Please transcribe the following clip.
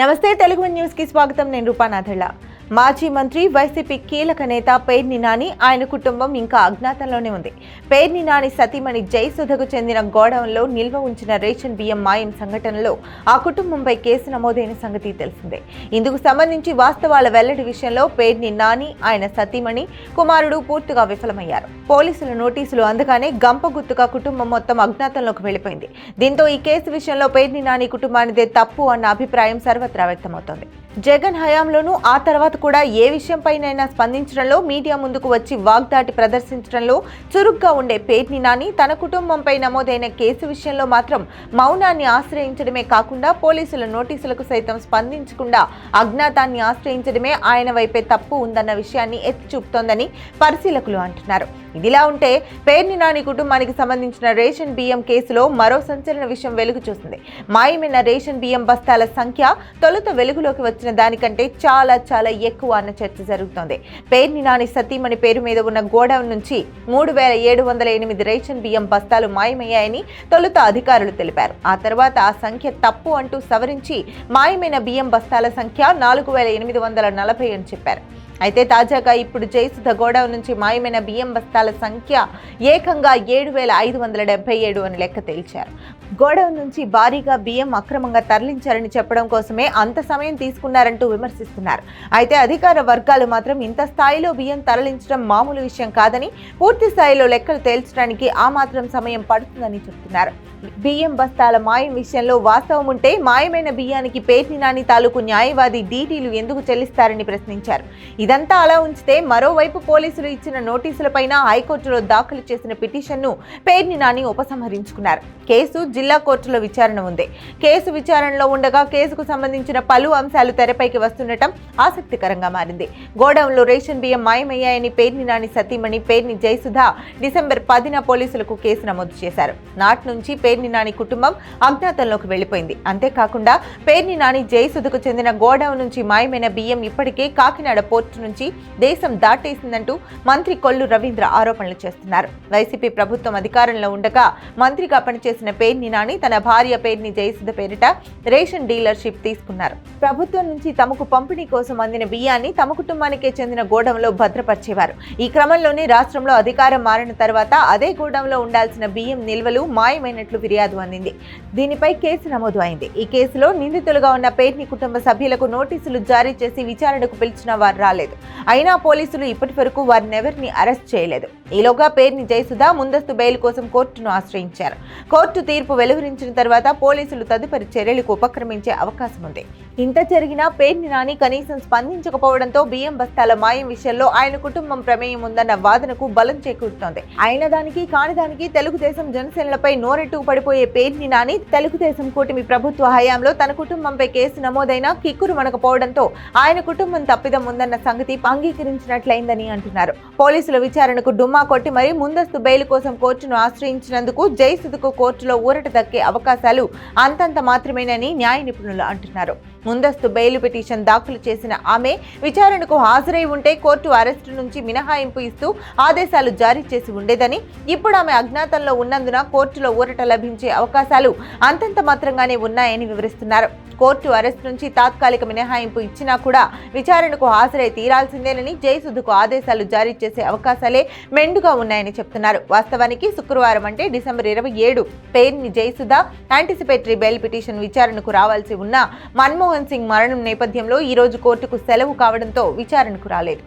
నమస్తే తెలుగు న్యూస్ కి స్వాగతం. నేను రూపానాథళ్ళ. మాజీ మంత్రి వైసీపీ కీలక నేత పేర్ని నాని ఆయన కుటుంబం ఇంకా అజ్ఞాతంలోనే ఉంది. పేర్ని నాని సతీమణి జయసుధకు చెందిన గోడౌన్లో నిల్వ ఉంచిన రేషన్ బియ్యం మాయం సంఘటనలో ఆ కుటుంబంపై కేసు నమోదైన సంగతి తెలిసిందే. ఇందుకు సంబంధించి వాస్తవాల వెల్లడి విషయంలో పేర్ని నాని ఆయన సతీమణి కుమారుడు పూర్తిగా విఫలమయ్యారు. పోలీసుల నోటీసులు అందగానే గంపగుత్తుగా కుటుంబం మొత్తం అజ్ఞాతంలోకి వెళ్లిపోయింది. దీంతో ఈ కేసు విషయంలో పేర్ని నాని కుటుంబానిదే తప్పు అన్న అభిప్రాయం సర్వత్రా వ్యక్తమవుతోంది. జగన్ హయాంలోనూ ఆ తర్వాత కూడా ఏ విషయంపైనైనా స్పందించడంలో, మీడియా ముందుకు వచ్చి వాగ్దాటి ప్రదర్శించడంలో చురుగ్గా ఉండే పేర్ని నాని తన కుటుంబంపై నమోదైన కేసు విషయంలో మాత్రం మౌనాన్ని ఆశ్రయించడమే కాకుండా పోలీసుల నోటీసులకు సైతం స్పందించకుండా అజ్ఞాతాన్ని ఆశ్రయించడమే ఆయన వైపే తప్పు ఉందన్న విషయాన్ని ఎత్తి చూపుతోందని పరిశీలకులు అంటున్నారు. ఇదిలా ఉంటే పేర్ని నాని కుటుంబానికి సంబంధించిన రేషన్ బియ్యం కేసులో మరో సంచలన విషయం వెలుగు చూసింది. మాయమైన రేషన్ బియ్యం బస్తాల సంఖ్య తొలుత వెలుగులోకి వచ్చిన దానికంటే చాలా ఎక్కువ అన్న చర్చ జరుగుతోంది. పేర్ని నాని సతీమణి పేరు మీద ఉన్న గోడౌన్ నుంచి 3708 రేషన్ బియ్యం బస్తాలు మాయమయ్యాయని తొలుత అధికారులు తెలిపారు. ఆ తర్వాత ఆ సంఖ్య తప్పు అంటూ సవరించి మాయమైన బియ్యం బస్తాల సంఖ్య 4840 అని చెప్పారు. అయితే తాజాగా ఇప్పుడు జయసుధ గోడౌన్ నుంచి మాయమైన బియ్యం బస్తాల సంఖ్య ఏకంగా 7577 అని లెక్క తేల్చారు. గోడౌన్ నుంచి భారీగా బియ్యం అక్రమంగా తరలించారని చెప్పడం కోసమే అంత సమయం తీసుకున్నారంటూ విమర్శిస్తున్నారు. అయితే అధికార వర్గాలు మాత్రం ఇంత స్థాయిలో బియ్యం తరలించడం మామూలు విషయం కాదని, పూర్తి స్థాయిలో లెక్కలు తేల్చడానికి ఆ మాత్రం సమయం పడుతుందని చెబుతున్నారు. బియ్యం బస్తాల మాయం విషయంలో వాస్తవం ఉంటే మాయమైన బియ్యానికి పేర్ని నాని తాలూకు న్యాయవాది డీటీలు ఎందుకు చెల్లిస్తారని ప్రశ్నించారు. ఇదంతా అలా ఉంచితే మరోవైపు పోలీసులు ఇచ్చిన నోటీసులపైన హైకోర్టులో దాఖలు చేసిన పిటిషన్ను పేర్ని నాని ఉపసంహరించుకున్నారు. కేసు జిల్లా కోర్టులో విచారణ ఉంది. కేసు విచారణలో ఉండగా కేసుకు సంబంధించిన పలు అంశాలు తెరపైకి వస్తుండటం ఆసక్తికరంగా మారింది. గోడౌన్లో రేషన్ బియ్యం మాయమయ్యాయని పేర్ని నాని సతీమణి పేర్ని జయసుధ డిసెంబర్ 10న పోలీసులకు కేసు నమోదు చేశారు. నాటి నుంచి పేర్ని నాని కుటుంబం అజ్ఞాతంలోకి వెళ్లిపోయింది. అంతేకాకుండా పేర్ని నాని జయసుధకు చెందిన గోడౌన్ నుంచి మాయమైన బియ్యం ఇప్పటికే కాకినాడ పోర్టు నుంచి దేశం దాటేసిందంటూ మంత్రి కొల్లు రవీంద్ర ఆరోపణలు చేస్తున్నారు. వైసీపీ ప్రభుత్వం అధికారంలో ఉండగా మంత్రిగా పనిచేసిన పేర్ని నాని తన భార్య పేర్ని జయసుధ పేరిట రేషన్ డీలర్షిప్ తీసుకున్నారు. ప్రభుత్వం నుంచి తమకు పంపిణీ కోసం అందిన బియ్యాన్ని తమ కుటుంబానికే చెందిన గోడౌన్లో భద్రపరిచేవారు. ఈ క్రమంలోనే రాష్ట్రంలో అధికారం మారిన తర్వాత అదే గోడౌన్లో ఉండాల్సిన బియ్యం నిల్వలు మాయమైనట్లు ఫిర్యాదు అందింది. దీనిపై కేసు నమోదు అయింది. ఈ కేసులో నిందితులుగా ఉన్న పేర్ని కుటుంబ సభ్యులకు నోటీసులు జారీ చేసి విచారణకు పిలిచిన వారు రాలేదు. అయినా పోలీసులు ఇప్పటి వరకు వారినెవరిని అరెస్ట్ చేయలేదు. ఈలోగా పేర్ని జయసుధ ముందస్తు బెయిల్ కోసం కోర్టును ఆశ్రయించారు. కోర్టు తీర్పు వెలువరించిన తర్వాత పోలీసులు తదుపరి చర్యలకు ఉపక్రమించే అవకాశం ఉంది. ఇంత జరిగినా పేర్ని నాని కనీసం స్పందించకపోవడంతో బియ్యం బస్తాల మాయం విషయంలో ఆయన కుటుంబం ప్రమేయం ఉందన్న వాదనకు బలం చేకూరుతోంది. అయిన దానికి కాని దానికి తెలుగుదేశం జనసేనలపై నోరెట్టు పడిపోయే పేర్ని నాని తెలుగుదేశం కూటమి ప్రభుత్వ హయాంలో తన కుటుంబంపై కేసు నమోదైనా కిక్కురు మనకపోవడంతో ఆయన కుటుంబం తప్పిదం ఉందన్న సంగతి అంగీకరించినట్లయిందని అంటున్నారు. పోలీసుల విచారణకు డుమ్మా కొట్టి మరీ ముందస్తు బెయిల్ కోసం కోర్టును ఆశ్రయించినందుకు జయసుధకు కోర్టులో ఊరట దక్కే అవకాశాలు అంతంత మాత్రమేనని న్యాయ నిపుణులు అంటున్నారు. ముందస్తు బెయిల్ పిటిషన్ దాఖలు చేసిన ఆమె విచారణకు హాజరై ఉంటే కోర్టు అరెస్టు నుంచి మినహాయింపు ఇస్తూ ఆదేశాలు జారీ చేసి ఉండేదని, ఇప్పుడు ఆమె అజ్ఞాతంలో ఉన్నందున కోర్టులో ఊరట లభించే అవకాశాలు అంతంత మాత్రంగానే ఉన్నాయని వివరిస్తున్నారు. కోర్టు అరెస్ట్ నుంచి తాత్కాలిక మినహాయింపు ఇచ్చినా కూడా విచారణకు హాజరై తీరాల్సిందేనని, జయసుధకు ఆదేశాలు జారీ చేసే అవకాశాలే మెండుగా ఉన్నాయని చెప్తున్నారు. వాస్తవానికి శుక్రవారం అంటే December 27 Perni Jayasudha anticipatory bail petition విచారణకు రావాల్సి ఉన్న మన్మోహన్ సింగ్ మరణం నేపథ్యంలో ఈ రోజు కోర్టుకు సెలవు కావడంతో విచారణకు రాలేదు.